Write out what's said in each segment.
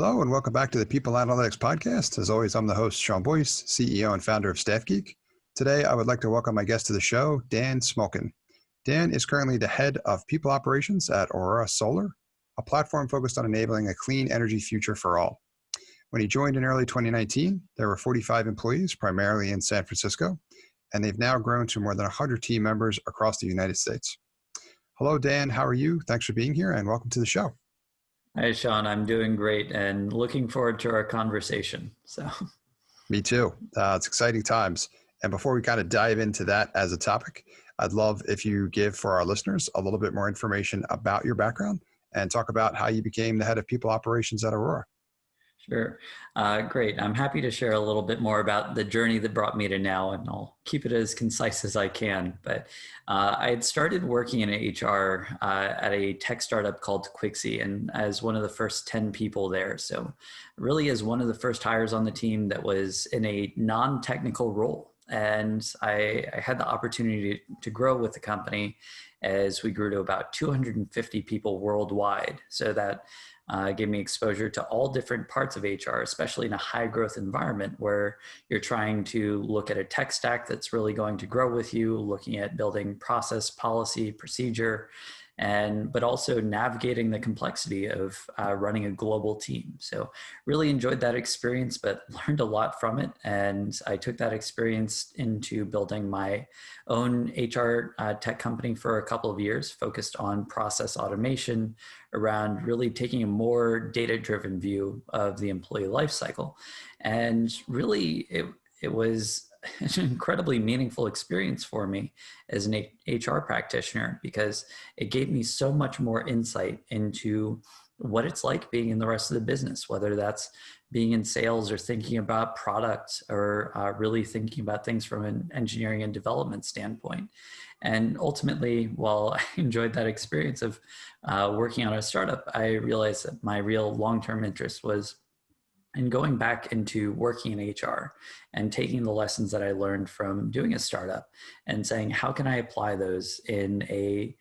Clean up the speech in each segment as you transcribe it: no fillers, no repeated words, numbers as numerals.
Hello and welcome back to the People Analytics Podcast. As always, I'm the host, Sean Boyce, CEO and founder of StaffGeek. Today, I would like to welcome my guest to the show, Dan Smolkin. Dan is currently the head of people operations at Aurora Solar, a platform focused on enabling a clean energy future for all. When he joined in early 2019, there were 45 employees, primarily in San Francisco, and they've now grown to more than 100 team members across the United States. Hello, Dan. How are you? Thanks for being here and welcome to the show. Hi, Sean. I'm doing great and looking forward to our conversation. Me too. It's exciting times. And before we kind of dive into that as a topic, I'd love if you give for our listeners a little bit more information about your background and talk about how you became the head of people operations at Aurora. Sure. Great. I'm happy to share a little bit more about the journey that brought me to now, and I'll keep it as concise as I can. But I had started working in HR at a tech startup called Quixie, and as one of the first 10 people there. So really as one of the first hires on the team that was in a non-technical role. And I had the opportunity to grow with the company as we grew to about 250 people worldwide. So that gave me exposure to all different parts of HR, especially in a high growth environment where you're trying to look at a tech stack that's really going to grow with you, looking at building process, policy, procedure, but also navigating the complexity of running a global team. So really enjoyed that experience, but learned a lot from it. And I took that experience into building my own HR tech company for a couple of years, focused on process automation around really taking a more data-driven view of the employee lifecycle. And really it was an incredibly meaningful experience for me as an HR practitioner, because it gave me so much more insight into what it's like being in the rest of the business, whether that's being in sales or thinking about product or really thinking about things from an engineering and development standpoint. And ultimately, while I enjoyed that experience of working on a startup, I realized that my real long-term interest was in going back into working in HR and taking the lessons that I learned from doing a startup and saying, how can I apply those in a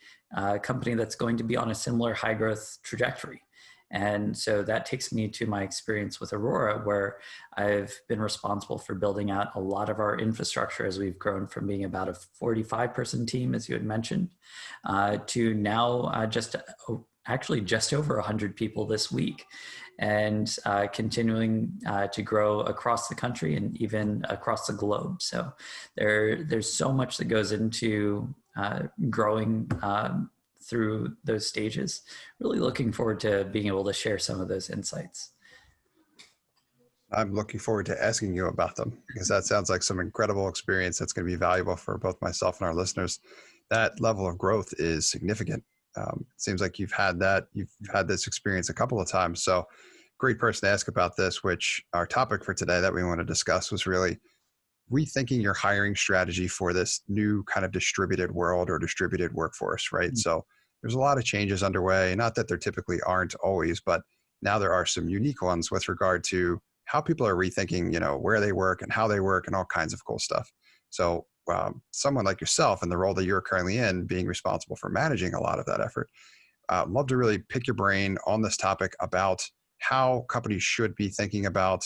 company that's going to be on a similar high growth trajectory? And so that takes me to my experience with Aurora, where I've been responsible for building out a lot of our infrastructure as we've grown from being about a 45-person team, as you had mentioned, to now just over 100 people this week, and continuing to grow across the country and even across the globe. So there's so much that goes into growing through those stages. Really looking forward to being able to share some of those insights. I'm looking forward to asking you about them, because that sounds like some incredible experience that's going to be valuable for both myself and our listeners. That level of growth is significant. It seems like you've had this experience a couple of times. So great person to ask about this, which our topic for today that we want to discuss was really rethinking your hiring strategy for this new kind of distributed world or distributed workforce, right? Mm-hmm. So there's a lot of changes underway, not that there typically aren't always, but now there are some unique ones with regard to how people are rethinking, where they work and how they work and all kinds of cool stuff. So someone like yourself in the role that you're currently in, being responsible for managing a lot of that effort, love to really pick your brain on this topic about how companies should be thinking about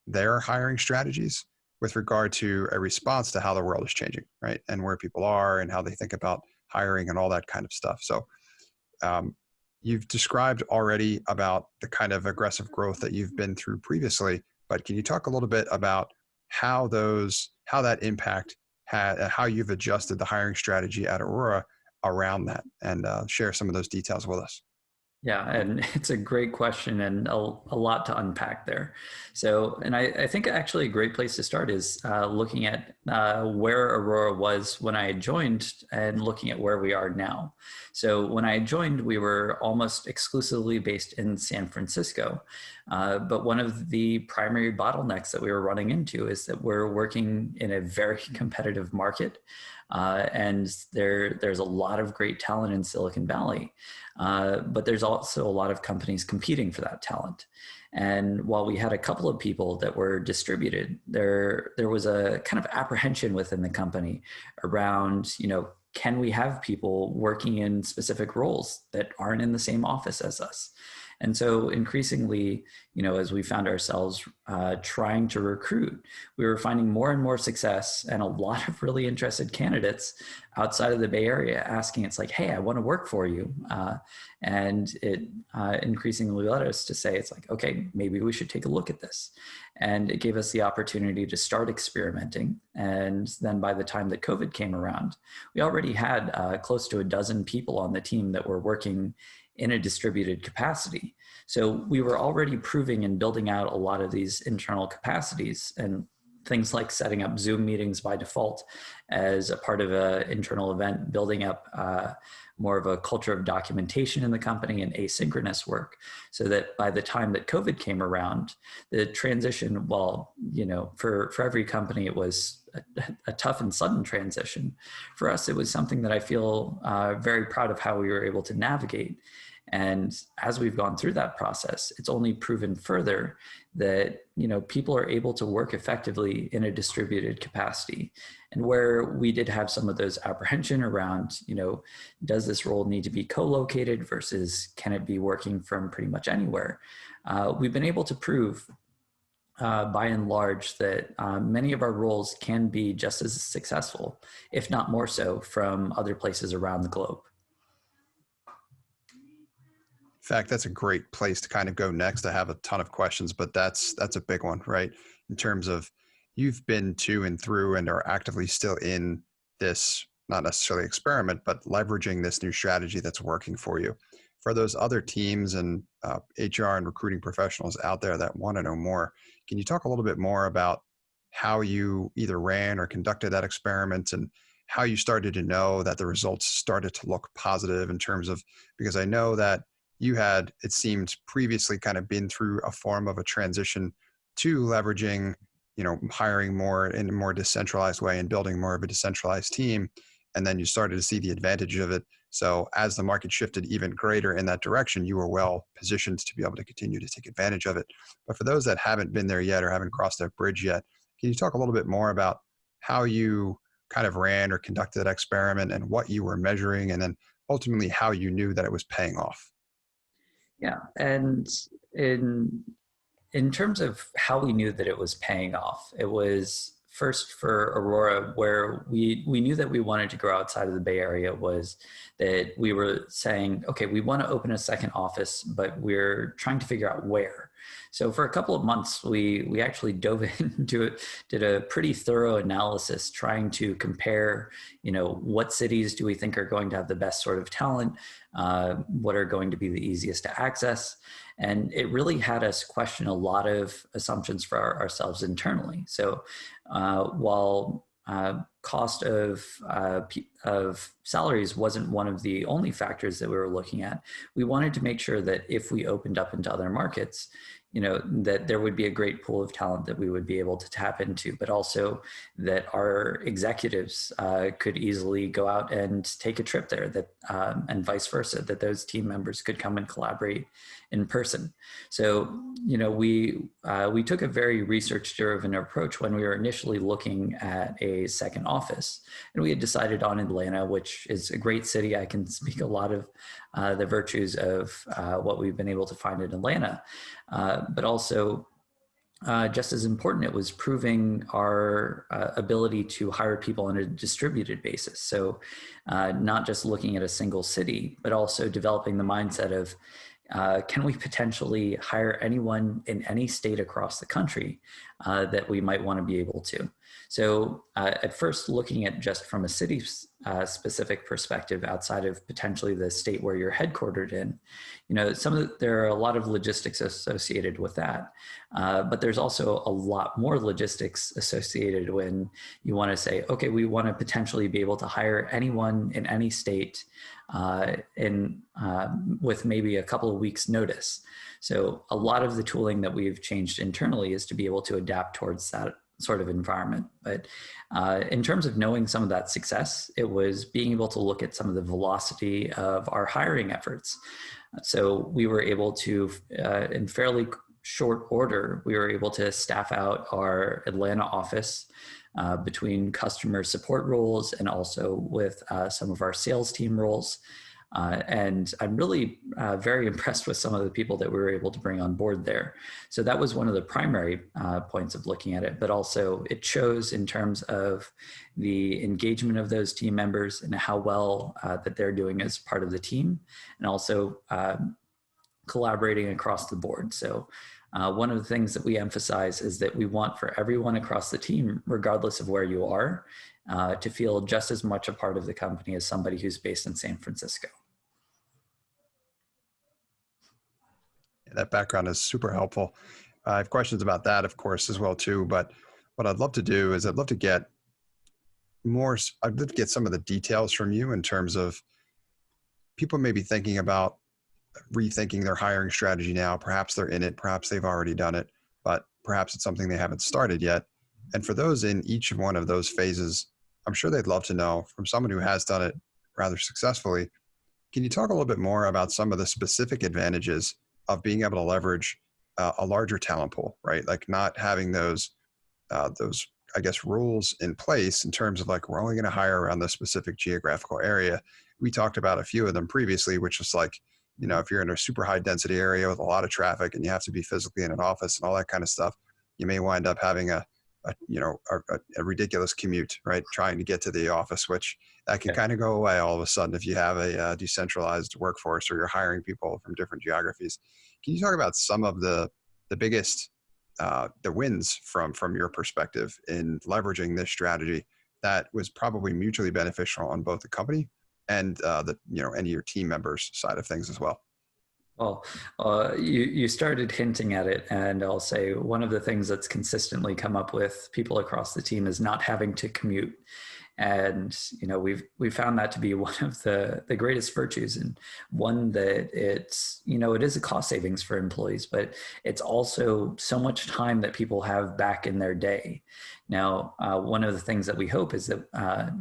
their hiring strategies with regard to a response to how the world is changing, right? And where people are and how they think about hiring and all that kind of stuff. So you've described already about the kind of aggressive growth that you've been through previously, but can you talk a little bit about how that impact how you've adjusted the hiring strategy at Aurora around that, and share some of those details with us? Yeah, and it's a great question and a lot to unpack there. So, and I think actually a great place to start is looking at where Aurora was when I joined and looking at where we are now. So when I joined, we were almost exclusively based in San Francisco. But one of the primary bottlenecks that we were running into is that we're working in a very competitive market. And there's a lot of great talent in Silicon Valley, but there's also a lot of companies competing for that talent. And while we had a couple of people that were distributed, there was a kind of apprehension within the company around, can we have people working in specific roles that aren't in the same office as us? And so increasingly, as we found ourselves trying to recruit, we were finding more and more success and a lot of really interested candidates outside of the Bay Area asking, it's like, hey, I want to work for you. And it increasingly led us to say, it's like, okay, maybe we should take a look at this. And it gave us the opportunity to start experimenting. And then by the time that COVID came around, we already had close to a dozen people on the team that were working in a distributed capacity. So we were already proving and building out a lot of these internal capacities, and things like setting up Zoom meetings by default as a part of an internal event, building up more of a culture of documentation in the company and asynchronous work, so that by the time that COVID came around, the transition, well, for every company, it was a tough and sudden transition. For us, it was something that I feel very proud of how we were able to navigate. And as we've gone through that process, it's only proven further that, people are able to work effectively in a distributed capacity. And where we did have some of those apprehension around, does this role need to be co-located versus can it be working from pretty much anywhere? We've been able to prove by and large that many of our roles can be just as successful, if not more so, from other places around the globe. In fact, that's a great place to kind of go next. I have a ton of questions, but that's a big one, right? In terms of you've been to and through and are actively still in this, not necessarily experiment, but leveraging this new strategy that's working for you. For those other teams and HR and recruiting professionals out there that want to know more, can you talk a little bit more about how you either ran or conducted that experiment and how you started to know that the results started to look positive in terms of, because I know that you had, it seemed, previously kind of been through a form of a transition to leveraging, hiring more in a more decentralized way and building more of a decentralized team. And then you started to see the advantage of it. So as the market shifted even greater in that direction, you were well positioned to be able to continue to take advantage of it. But for those that haven't been there yet or haven't crossed that bridge yet, can you talk a little bit more about how you kind of ran or conducted that experiment and what you were measuring, and then ultimately how you knew that it was paying off? Yeah, and in terms of how we knew that it was paying off, it was first for Aurora, where we knew that we wanted to grow outside of the Bay Area, was that we were saying, okay, we want to open a second office, but we're trying to figure out where. So for a couple of months, we actually dove into it, did a pretty thorough analysis, trying to compare, what cities do we think are going to have the best sort of talent, what are going to be the easiest to access. And it really had us question a lot of assumptions for ourselves internally. So while cost of salaries wasn't one of the only factors that we were looking at, we wanted to make sure that if we opened up into other markets, that there would be a great pool of talent that we would be able to tap into, but also that our executives could easily go out and take a trip there, that and vice versa, that those team members could come and collaborate in person. So, we took a very research-driven approach when we were initially looking at a second office, and we had decided on Atlanta, which is a great city. I can speak a lot of the virtues of what we've been able to find in Atlanta, but also just as important, it was proving our ability to hire people on a distributed basis. So not just looking at a single city, but also developing the mindset of, can we potentially hire anyone in any state across the country that we might want to be able to? So at first, looking at just from a city specific perspective outside of potentially the state where you're headquartered in, there are a lot of logistics associated with that. But there's also a lot more logistics associated when you want to say, okay, we want to potentially be able to hire anyone in any state with maybe a couple of weeks notice. So a lot of the tooling that we've changed internally is to be able to adapt towards that sort of environment. But in terms of knowing some of that success, it was being able to look at some of the velocity of our hiring efforts. So we were able to, in fairly short order, we were able to staff out our Atlanta office between customer support roles and also with some of our sales team roles. And I'm really very impressed with some of the people that we were able to bring on board there. So that was one of the primary points of looking at it, but also it shows in terms of the engagement of those team members and how well that they're doing as part of the team, and also collaborating across the board. So one of the things that we emphasize is that we want for everyone across the team, regardless of where you are, to feel just as much a part of the company as somebody who's based in San Francisco. Yeah, that background is super helpful. I have questions about that, of course, as well too. But what I'd love to do is I'd love to get some of the details from you in terms of people maybe thinking about rethinking their hiring strategy now. Perhaps they're in it, perhaps they've already done it, but perhaps it's something they haven't started yet. And for those in each one of those phases, I'm sure they'd love to know from someone who has done it rather successfully. Can you talk a little bit more about some of the specific advantages of being able to leverage a larger talent pool, right? Like not having those I guess rules in place in terms of like we're only going to hire around this specific geographical area. We talked about a few of them previously, which is like, if you're in a super high density area with a lot of traffic and you have to be physically in an office and all that kind of stuff, you may wind up having a ridiculous commute, right? Trying to get to the office, which that can kind of go away all of a sudden if you have a decentralized workforce or you're hiring people from different geographies. Can you talk about some of the biggest the wins from your perspective in leveraging this strategy that was probably mutually beneficial on both the company and any of your team members side of things as well? Well, you started hinting at it, and I'll say one of the things that's consistently come up with people across the team is not having to commute. And we've found that to be one of the greatest virtues, and one that it is a cost savings for employees, but it's also so much time that people have back in their day. Now, one of the things that we hope is that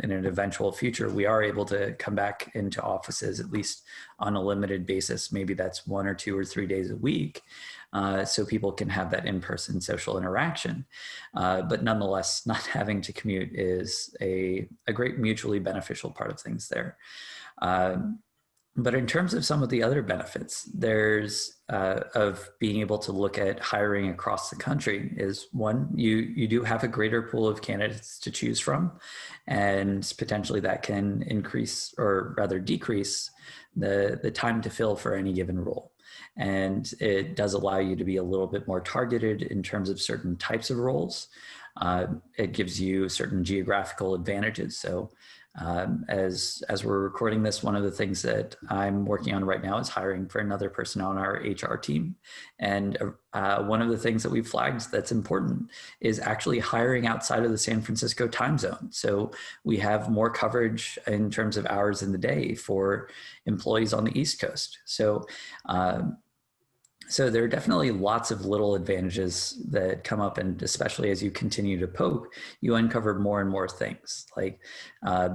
in an eventual future, we are able to come back into offices at least on a limited basis. Maybe that's 1 or 2 or 3 days a week, so people can have that in-person social interaction. But nonetheless, not having to commute is a great mutually beneficial part of things there. But in terms of some of the other benefits, there's of being able to look at hiring across the country is one, you do have a greater pool of candidates to choose from, and potentially that can increase or rather decrease the time to fill for any given role. And it does allow you to be a little bit more targeted in terms of certain types of roles. It gives you certain geographical advantages. So as we're recording this, one of the things that I'm working on right now is hiring for another person on our HR team. And one of the things that we've flagged that's important is actually hiring outside of the San Francisco time zone. So we have more coverage in terms of hours in the day for employees on the East Coast. So there are definitely lots of little advantages that come up, and especially as you continue to poke, you uncover more and more things, like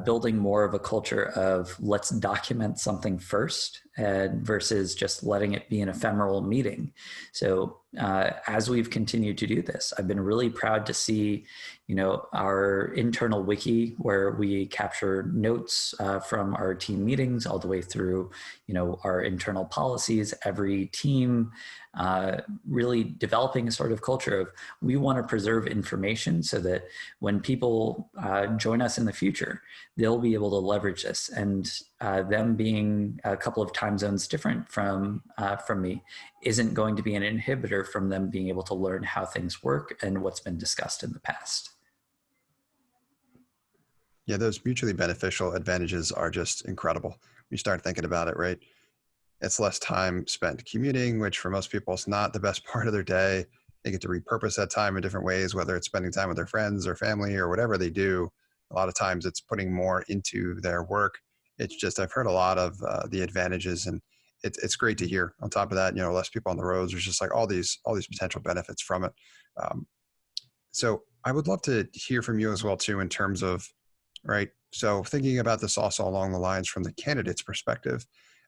building more of a culture of let's document something first, and versus just letting it be an ephemeral meeting. So as we've continued to do this, I've been really proud to see, our internal wiki where we capture notes from our team meetings all the way through, our internal policies, every team, really developing a sort of culture of we want to preserve information so that when people join us in the future, they'll be able to leverage this. And them being a couple of time zones different from me isn't going to be an inhibitor from them being able to learn how things work and what's been discussed in the past. Yeah, those mutually beneficial advantages are just incredible. You start thinking about it, right? It's less time spent commuting, which for most people is not the best part of their day. They get to repurpose that time in different ways, whether it's spending time with their friends or family or whatever they do. A lot of times it's putting more into their work. It's just, I've heard a lot of the advantages, and it's great to hear. On top of that, less people on the roads. There's just like all these potential benefits from it. So I would love to hear from you as well too, in terms of, right? So thinking about this also along the lines from the candidate's perspective,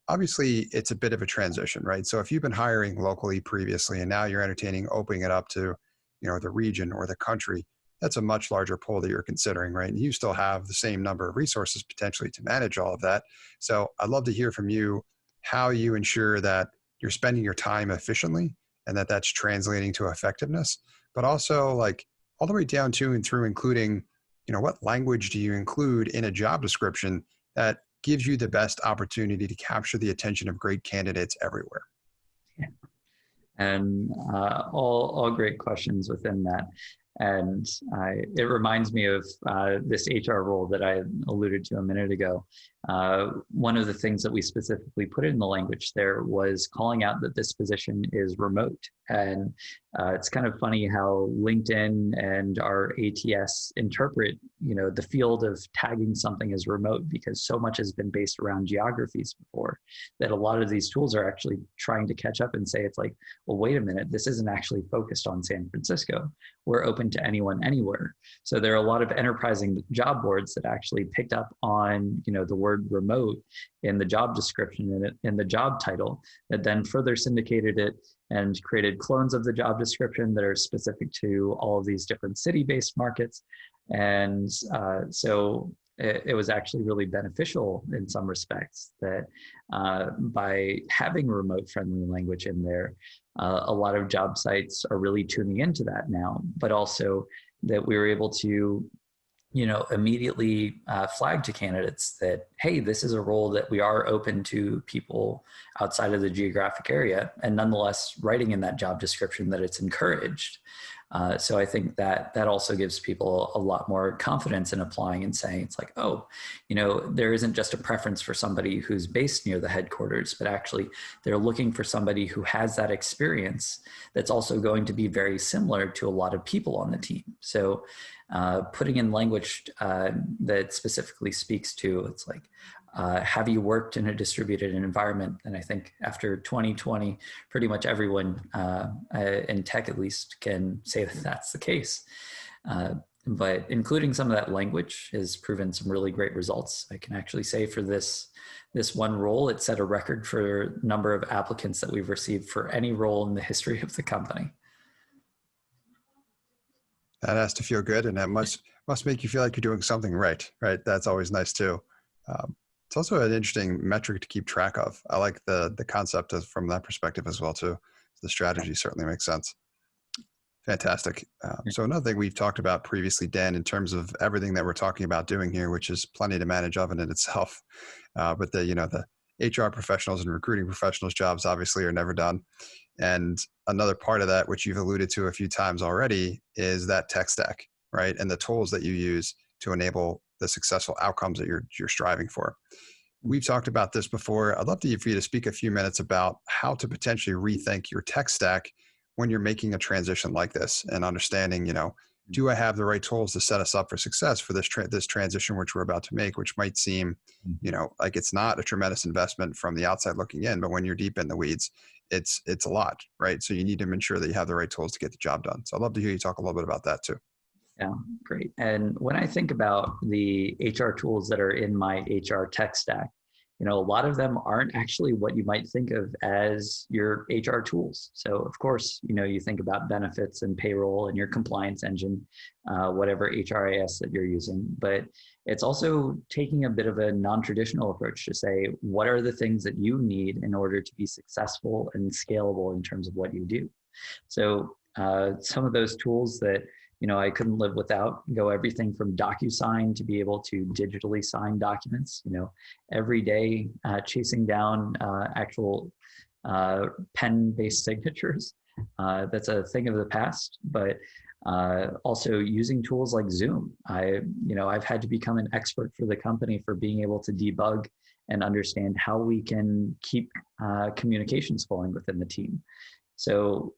obviously it's a bit of a transition, right? So if you've been hiring locally previously and now you're entertaining opening it up to, the region or the country, that's a much larger pool that you're considering, right? And you still have the same number of resources potentially to manage all of that. So I'd love to hear from you how you ensure that you're spending your time efficiently and that that's translating to effectiveness, but also like all the way down to and through including, what language do you include in a job description that gives you the best opportunity to capture the attention of great candidates everywhere? Yeah. And all great questions within that. And it reminds me of this HR role that I alluded to a minute ago. One of the things that we specifically put in the language there was calling out that this position is remote. And it's kind of funny how LinkedIn and our ATS interpret, the field of tagging something as remote, because so much has been based around geographies before, that a lot of these tools are actually trying to catch up and say, it's like, well, wait a minute, this isn't actually focused on San Francisco. We're open to anyone, anywhere. So there are a lot of enterprising job boards that actually picked up on, the word remote in the job description and in the job title, that then further syndicated it and created clones of the job description that are specific to all of these different city-based markets. And so it was actually really beneficial in some respects that by having remote friendly language in there, a lot of job sites are really tuning into that now, but also that we were able to immediately flag to candidates that, hey, this is a role that we are open to people outside of the geographic area, and nonetheless writing in that job description that it's encouraged. So I think that also gives people a lot more confidence in applying and saying, it's like, oh, there isn't just a preference for somebody who's based near the headquarters, but actually they're looking for somebody who has that experience that's also going to be very similar to a lot of people on the team. So putting in language that specifically speaks to, it's like, have you worked in a distributed environment? And I think after 2020, pretty much everyone in tech at least can say that that's the case. But including some of that language has proven some really great results. I can actually say for this one role, it set a record for number of applicants that we've received for any role in the history of the company. That has to feel good, and that must make you feel like you're doing something right? That's always nice too. It's also an interesting metric to keep track of. I like the concept from that perspective as well too. The strategy certainly makes sense. Fantastic. So another thing we've talked about previously, Dan, in terms of everything that we're talking about doing here, which is plenty to manage of in itself, but the HR professionals and recruiting professionals jobs obviously are never done. And another part of that, which you've alluded to a few times already, is that tech stack, right? And the tools that you use to enable the successful outcomes that you're striving for. We've talked about this before. I'd love for you to speak a few minutes about how to potentially rethink your tech stack when you're making a transition like this, and understanding, do I have the right tools to set us up for success for this transition which we're about to make, which might seem, like it's not a tremendous investment from the outside looking in, but when you're deep in the weeds, it's a lot, right? So you need to ensure that you have the right tools to get the job done. So I'd love to hear you talk a little bit about that too. Yeah, great. And when I think about the HR tools that are in my HR tech stack, a lot of them aren't actually what you might think of as your HR tools. So of course, you think about benefits and payroll and your compliance engine, whatever HRIS that you're using, but it's also taking a bit of a non-traditional approach to say, what are the things that you need in order to be successful and scalable in terms of what you do? So some of those tools that I couldn't live without go everything from DocuSign to be able to digitally sign documents, every day chasing down actual pen-based signatures. That's a thing of the past, but also using tools like Zoom. I've had to become an expert for the company for being able to debug and understand how we can keep communications flowing within the team. So,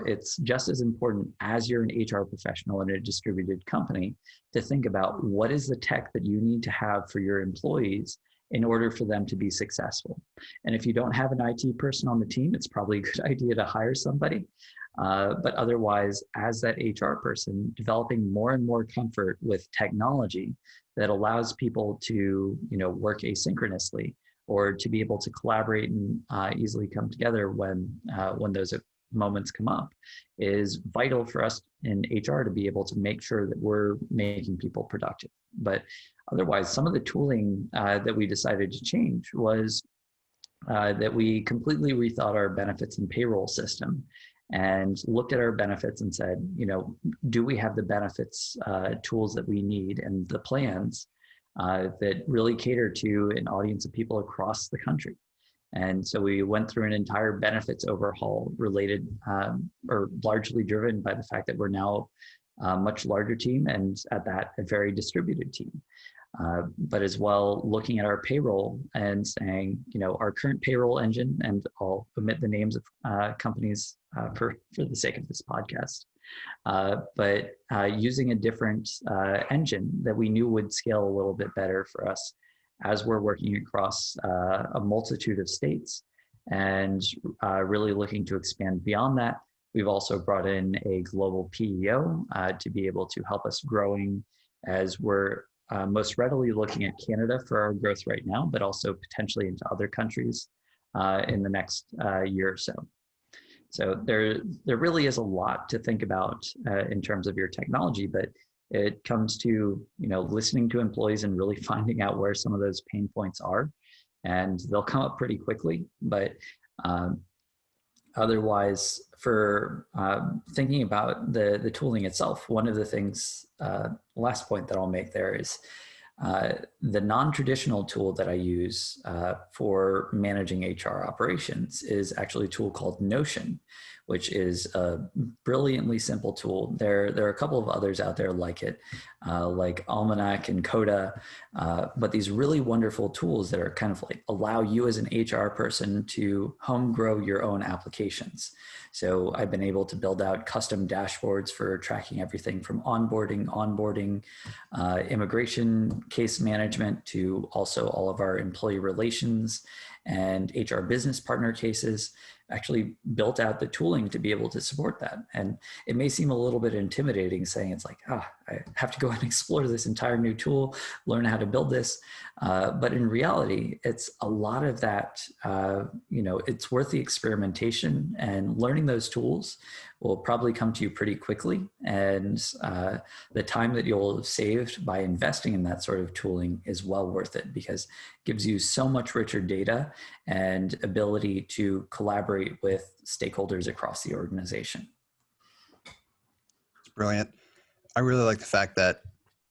it's just as important as you're an HR professional in a distributed company to think about what is the tech that you need to have for your employees in order for them to be successful. And if you don't have an IT person on the team, it's probably a good idea to hire somebody. But otherwise, as that HR person, developing more and more comfort with technology that allows people to, work asynchronously, or to be able to collaborate and easily come together when those moments come up is vital for us in HR to be able to make sure that we're making people productive. But otherwise, some of the tooling that we decided to change was that we completely rethought our benefits and payroll system and looked at our benefits and said, do we have the benefits tools that we need and the plans that really cater to an audience of people across the country? And so we went through an entire benefits overhaul related or largely driven by the fact that we're now a much larger team and at that, a very distributed team. But as well, looking at our payroll and saying, our current payroll engine, and I'll omit the names of companies for the sake of this podcast, but using a different engine that we knew would scale a little bit better for us as we're working across a multitude of states and really looking to expand beyond that. We've also brought in a global PEO to be able to help us growing as we're most readily looking at Canada for our growth right now, but also potentially into other countries in the next year or so. So there really is a lot to think about in terms of your technology, but it comes to listening to employees and really finding out where some of those pain points are, and they'll come up pretty quickly. But otherwise, for thinking about the tooling itself, one of the things, last point that I'll make there is the non-traditional tool that I use for managing HR operations is actually a tool called Notion, which is a brilliantly simple tool. There are a couple of others out there like it, like Almanac and Coda, but these really wonderful tools that are kind of like allow you as an HR person to home grow your own applications. So I've been able to build out custom dashboards for tracking everything from onboarding, immigration case management, to also all of our employee relations and HR business partner cases. Actually built out the tooling to be able to support that. And it may seem a little bit intimidating saying it's like, I have to go and explore this entire new tool, learn how to build this. But in reality, it's a lot of that, it's worth the experimentation, and learning those tools will probably come to you pretty quickly. And the time that you'll have saved by investing in that sort of tooling is well worth it, because it gives you so much richer data and ability to collaborate with stakeholders across the organization. It's brilliant. I really like the fact that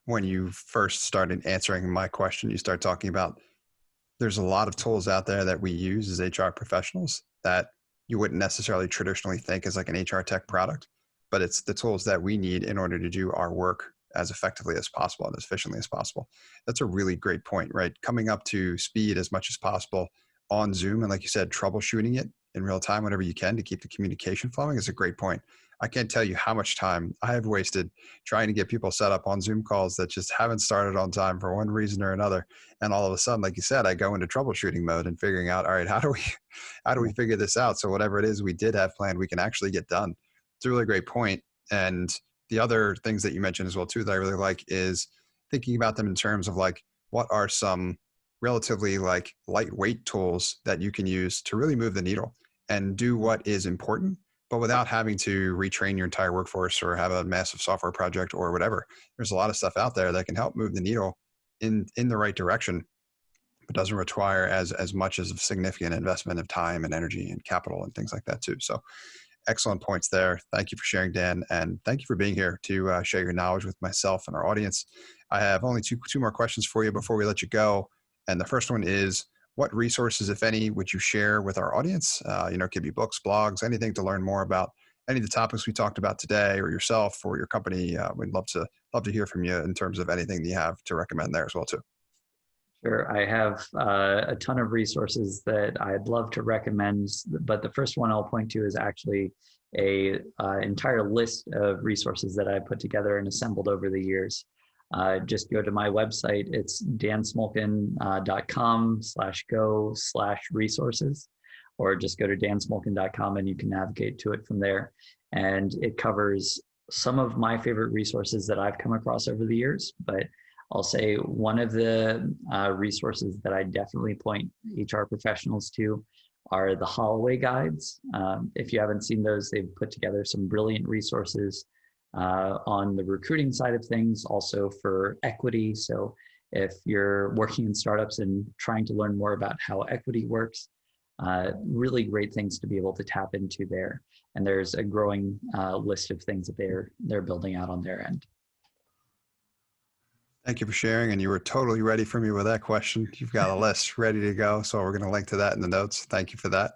when you first started answering my question, you start talking about there's a lot of tools out there that we use as HR professionals that you wouldn't necessarily traditionally think as like an HR tech product, but it's the tools that we need in order to do our work as effectively as possible and as efficiently as possible. That's a really great point, right? Coming up to speed as much as possible on Zoom, and like you said, troubleshooting it in real time whenever you can to keep the communication flowing is a great point. I can't tell you how much time I have wasted trying to get people set up on Zoom calls that just haven't started on time for one reason or another. And all of a sudden, like you said, I go into troubleshooting mode and figuring out, all right, how do we figure this out? So whatever it is we did have planned, we can actually get done. It's a really great point. And the other things that you mentioned as well too that I really like is thinking about them in terms of like, what are some relatively like lightweight tools that you can use to really move the needle and do what is important, but without having to retrain your entire workforce or have a massive software project or whatever. There's a lot of stuff out there that can help move the needle in the right direction, but doesn't require as much as a significant investment of time and energy and capital and things like that too. So excellent points there. Thank you for sharing, Dan, and thank you for being here to share your knowledge with myself and our audience. I have only two more questions for you before we let you go. And the first one is, what resources, if any, would you share with our audience? It could be books, blogs, anything to learn more about any of the topics we talked about today, or yourself or your company. We'd love to hear from you in terms of anything that you have to recommend there as well too. Sure. I have a ton of resources that I'd love to recommend, but the first one I'll point to is actually a entire list of resources that I put together and assembled over the years. Just go to my website. It's dansmolkin.com/go/resources, or just go to dansmolkin.com and you can navigate to it from there. And it covers some of my favorite resources that I've come across over the years, but I'll say one of the resources that I definitely point HR professionals to are the Holloway guides. If you haven't seen those, they've put together some brilliant resources on the recruiting side of things, also for equity. So if you're working in startups and trying to learn more about how equity works, really great things to be able to tap into there. And there's a growing list of things that they're building out on their end. Thank you for sharing. And you were totally ready for me with that question. You've got a list ready to go. So we're going to link to that in the notes. Thank you for that.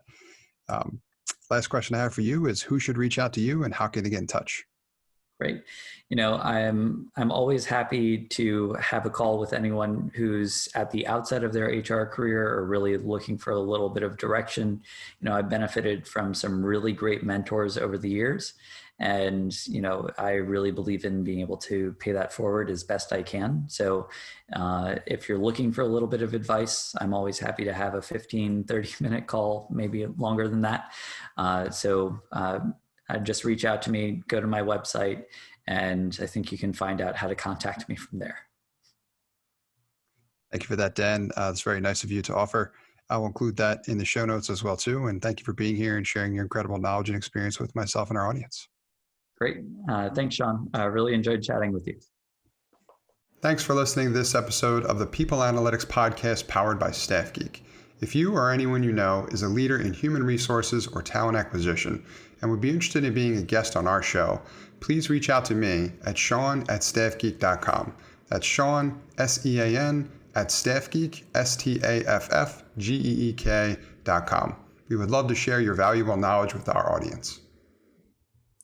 Last question I have for you is, who should reach out to you and how can they get in touch? Great. I'm always happy to have a call with anyone who's at the outset of their HR career or really looking for a little bit of direction. I've benefited from some really great mentors over the years. And, I really believe in being able to pay that forward as best I can. So if you're looking for a little bit of advice, I'm always happy to have a 15, 30-minute call, maybe longer than that. Just reach out to me, go to my website, and I think you can find out how to contact me from there. Thank you for that, Dan. It's very nice of you to offer. I will include that in the show notes as well, too. And thank you for being here and sharing your incredible knowledge and experience with myself and our audience. Great. Thanks, Sean. I really enjoyed chatting with you. Thanks for listening to this episode of the People Analytics Podcast powered by Staff Geek. If you or anyone you know is a leader in human resources or talent acquisition and would be interested in being a guest on our show, please reach out to me at Sean@staffgeek.com. That's Sean, SEAN, at staffgeek, STAFFGEEK.com. We would love to share your valuable knowledge with our audience.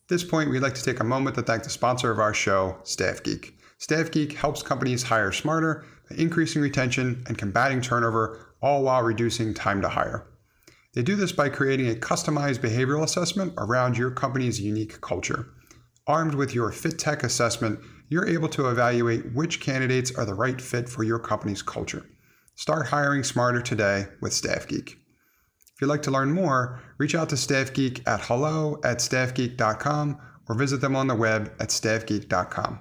At this point, we'd like to take a moment to thank the sponsor of our show, Staff Geek. Staff Geek helps companies hire smarter by increasing retention and combating turnover, all while reducing time to hire. They do this by creating a customized behavioral assessment around your company's unique culture. Armed with your Fit Tech assessment, you're able to evaluate which candidates are the right fit for your company's culture. Start hiring smarter today with Staff Geek. If you'd like to learn more, reach out to Staff Geek at hello@staffgeek.com or visit them on the web at staffgeek.com.